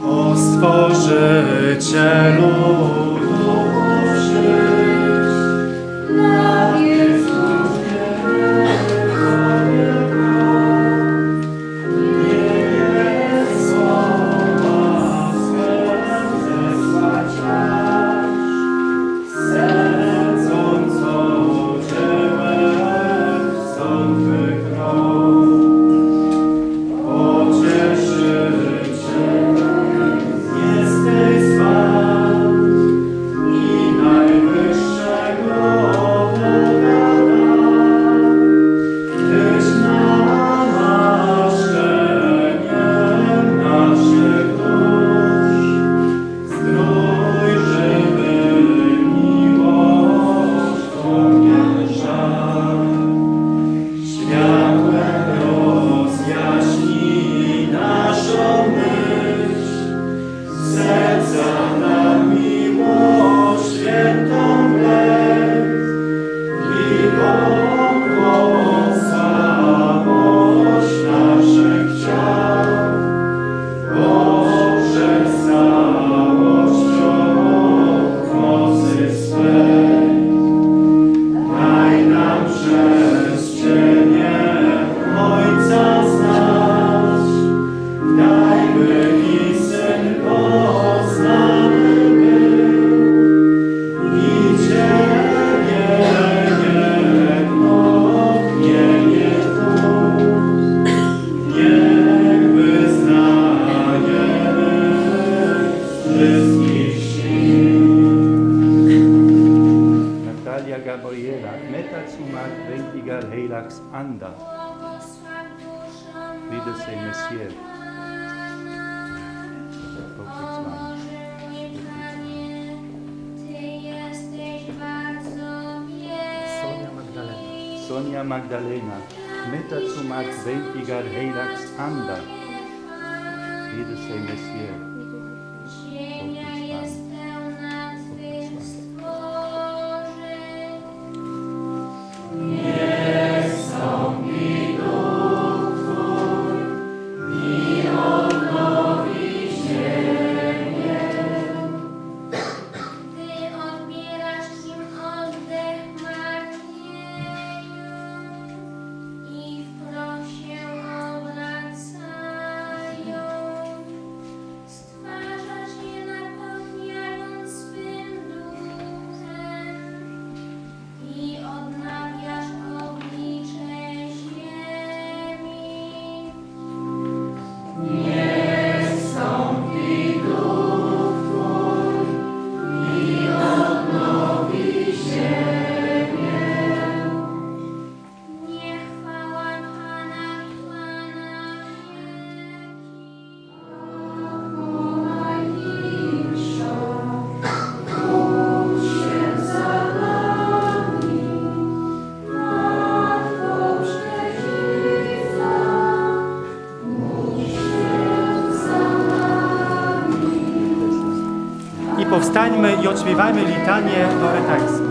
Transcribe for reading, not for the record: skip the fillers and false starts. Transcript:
O Stworzycielu duchów żyć, na Jezus Tobie nie jest słowa swe zesłać aż, sędząco dziełem sąd wygrał. Pocieszyciel jesteś zwan i najwyższego Boga dar, Tyś namaszczeniem naszych dusz, zdrój żywy miłością mieszaj. Światłem rozjaśnij naszą myśl, serca na miłość świętą wlew i pokłon słabość naszych ciał. Poprzez całością mocy swej daj nam przez Ciebie Ojca znać, daj by i Syn poznany był i Ciebie jednotnie tu, niech wyznajemy wszystkich sił. Natalia Gabriela, Meta Zumat, Wentigar Heilax Anda. Wiedersehen, Messier. Powiedz nam. Sonia Magdalena, Meta Zumat, Wentigar Heilax Anda. Wiedersehen, Messier. I powstańmy i odśpiewajmy litanię lorytańską.